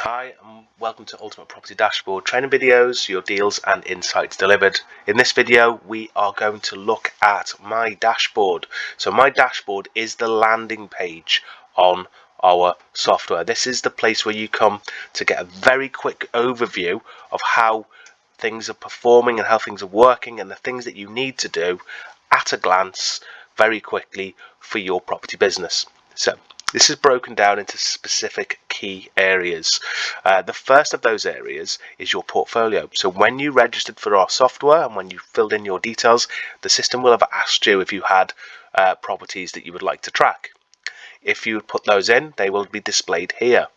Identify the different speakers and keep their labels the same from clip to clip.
Speaker 1: Hi and welcome to Ultimate Property Dashboard training videos, your deals and insights delivered. In this video we are going to look at My Dashboard. So My Dashboard is the landing page on our software. This is the place where you come to get a very quick overview of how things are performing and how things are working and the things that you need to do at a glance very quickly for your property business. So this is broken down into specific key areas. The first of those areas is your portfolio. So when you registered for our software and when you filled in your details, the system will have asked you if you had properties that you would like to track. If you put those in, they will be displayed here.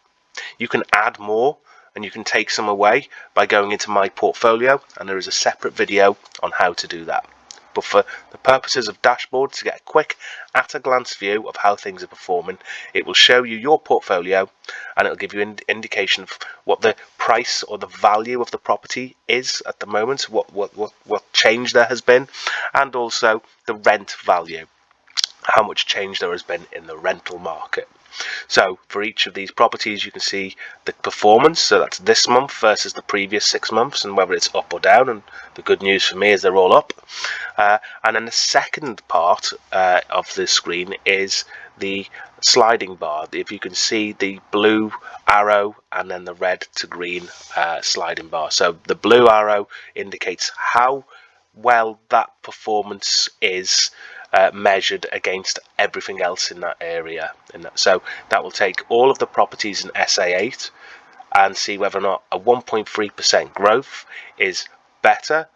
Speaker 1: You can add more and you can take some away by going into my portfolio, and there is a separate video on how to do that. But for the purposes of dashboard, to get a quick at a glance view of how things are performing, it will show you your portfolio and it will give you an indication of what the price or the value of the property is at the moment, what change there has been, and also the rent value, how much change there has been in the rental market. So for each of these properties you can see the performance, so that's this month versus the previous 6 months and whether it's up or down, and the good news for me is they're all up. And then the second part of the screen is the sliding bar. If you can see the blue arrow and then the red to green sliding bar. So the blue arrow indicates how well that performance is measured against everything else in that area. So that will take all of the properties in SA8 and see whether or not a 1.3% growth is better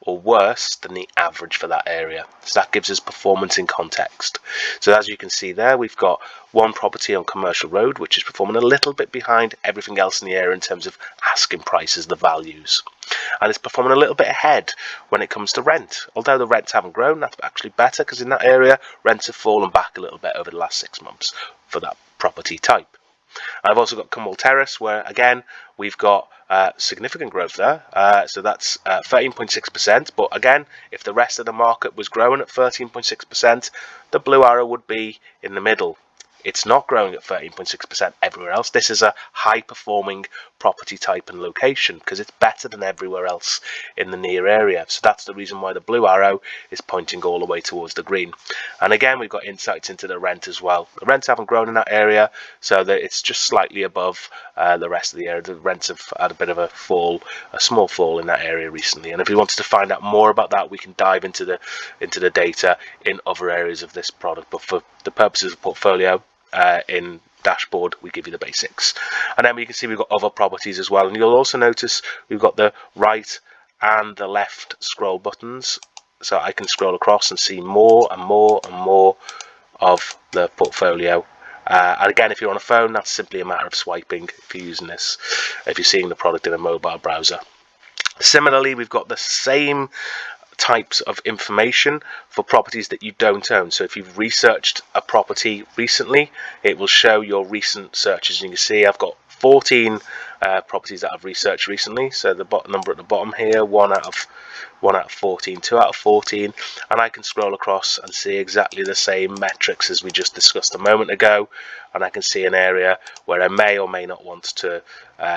Speaker 1: or worse than the average for that area. So that gives us performance in context. So as you can see there, we've got one property on Commercial Road which is performing a little bit behind everything else in the area in terms of asking prices, the values, and it's performing a little bit ahead when it comes to rent. Although the rents haven't grown, that's actually better because in that area rents have fallen back a little bit over the last 6 months for that property type. I've also got Cumwell Terrace, where again we've got significant growth there, so that's 13.6%. But again, if the rest of the market was growing at 13.6%, the blue arrow would be in the middle. It's not growing at 13.6% everywhere else. This is a high performing property type and location because it's better than everywhere else in the near area. So that's the reason why the blue arrow is pointing all the way towards the green. And again, we've got insights into the rent as well. The rents haven't grown in that area, so that it's just slightly above the rest of the area. The rents have had a bit of a fall, a small fall in that area recently. And if you wanted to find out more about that, we can dive into the data in other areas of this product. But for the purposes of portfolio, in dashboard we give you the basics. And then we can see we've got other properties as well, and you'll also notice we've got the right and the left scroll buttons, so I can scroll across and see more and more and more of the portfolio. And again, if you're on a phone, that's simply a matter of swiping if you're using this, if you're seeing the product in a mobile browser. Similarly, we've got the same types of information for properties that you don't own. So if you've researched a property recently, it will show your recent searches. You can see I've got 14 properties that I've researched recently. So the number at the bottom here, 1 out of 14, 2 out of 14, and I can scroll across and see exactly the same metrics as we just discussed a moment ago, and I can see an area where I may or may not want to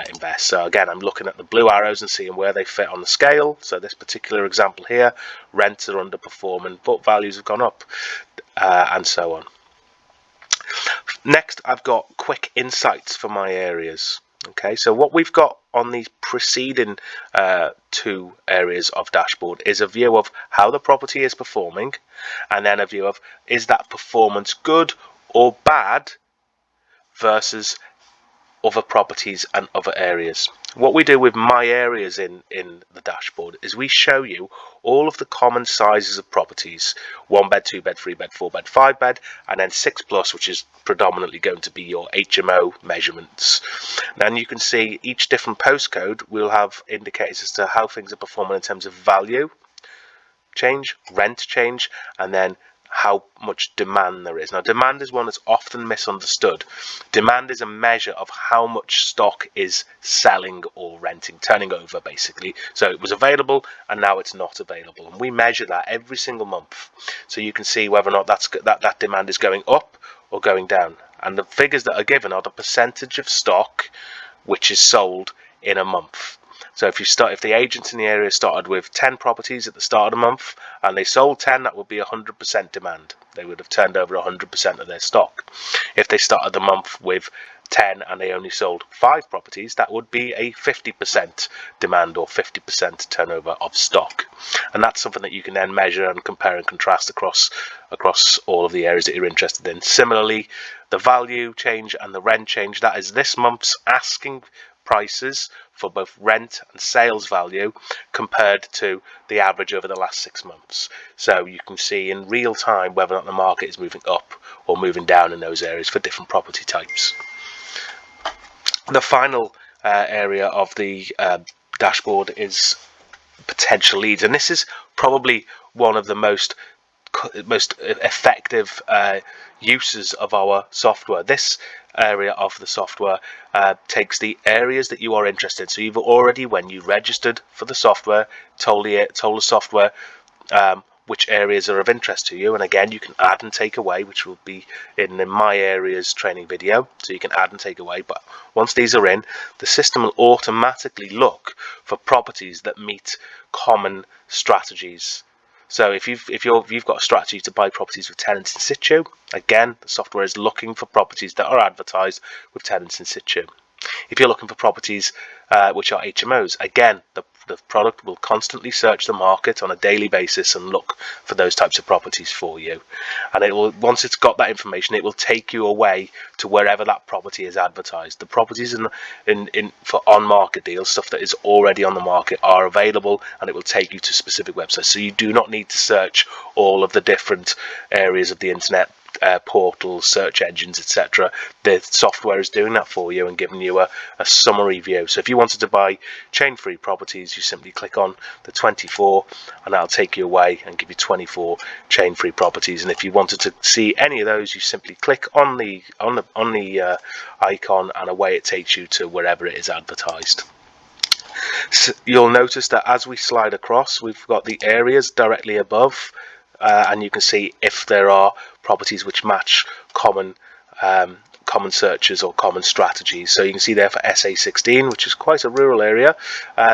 Speaker 1: invest. So again, I'm looking at the blue arrows and seeing where they fit on the scale. So this particular example here, rents are underperforming but values have gone up, and so on. Next, I've got quick insights for my areas. Okay, so what we've got on these preceding 2 areas of dashboard is a view of how the property is performing, and then a view of is that performance good or bad versus other properties and other areas. What we do with my areas in the dashboard is we show you all of the common sizes of properties: 1 bed, 2 bed, 3 bed, 4 bed, 5 bed, and then 6+, which is predominantly going to be your HMO measurements. Then you can see each different postcode will have indicators as to how things are performing in terms of value change, rent change, and then how much demand there is. Now, demand is one that's often misunderstood. Demand is a measure of how much stock is selling or renting, turning over basically. So it was available and now it's not available, and we measure that every single month. So you can see whether or not that demand is going up or going down. And the figures that are given are the percentage of stock which is sold in a month. So if the agents in the area started with 10 properties at the start of the month and they sold 10, that would be 100% demand. They would have turned over 100% of their stock. If they started the month with 10 and they only sold 5 properties, that would be a 50% demand or 50% turnover of stock. And that's something that you can then measure and compare and contrast across all of the areas that you're interested in. Similarly, the value change and the rent change, that is this month's asking prices for both rent and sales value compared to the average over the last 6 months. So you can see in real time whether or not the market is moving up or moving down in those areas for different property types. The final area of the dashboard is potential leads, and this is probably one of the most effective uses of our software. This area of the software takes the areas that you are interested in. So you've already, when you registered for the software, told the software which areas are of interest to you, and again you can add and take away, which will be in the My Areas training video. So you can add and take away, but once these are in, the system will automatically look for properties that meet common strategies. So if you've got a strategy to buy properties with tenants in situ, again the software is looking for properties that are advertised with tenants in situ. If you're looking for properties which are HMOs, again the product will constantly search the market on a daily basis and look for those types of properties for you. And it will, once it's got that information, it will take you away to wherever that property is advertised. The properties for on-market deals, stuff that is already on the market, are available, and it will take you to specific websites. So you do not need to search all of the different areas of the internet, portals, search engines, etc. The software is doing that for you and giving you a summary view. So if you wanted to buy chain-free properties, you simply click on the 24 and that'll take you away and give you 24 chain-free properties. And if you wanted to see any of those, you simply click on the icon and away it takes you to wherever it is advertised. So you'll notice that as we slide across, we've got the areas directly above, and you can see if there are properties which match common searches or common strategies. So you can see there for SA16, which is quite a rural area,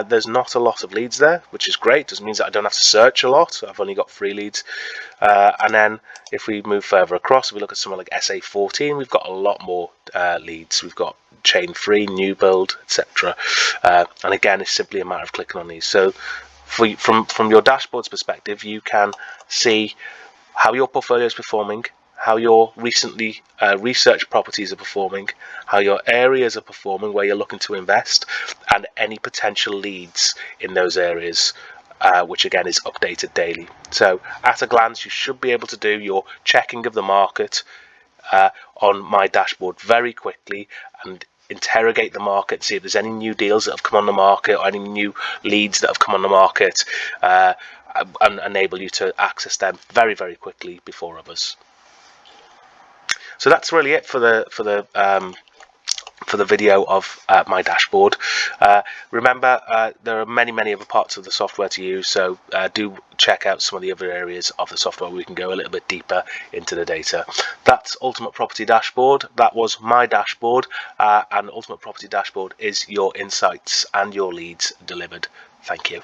Speaker 1: there's not a lot of leads there, which is great. Doesn't mean that I don't have to search a lot. I've only got 3 leads. And then if we move further across, if we look at somewhere like SA14, we've got a lot more leads. We've got chain free, new build, etc. And again, it's simply a matter of clicking on these. So from your dashboard's perspective, you can see how your portfolio is performing, how your recently researched properties are performing, how your areas are performing where you're looking to invest, and any potential leads in those areas, which again is updated daily. So at a glance, you should be able to do your checking of the market on My Dashboard very quickly and interrogate the market, see if there's any new deals that have come on the market or any new leads that have come on the market, and enable you to access them very, very quickly before others. So that's really it for the video of My Dashboard. Remember, there are many other parts of the software to use, so do check out some of the other areas of the software where we can go a little bit deeper into the data. That's Ultimate Property Dashboard. That was My Dashboard, and Ultimate Property Dashboard is your insights and your leads delivered. Thank you.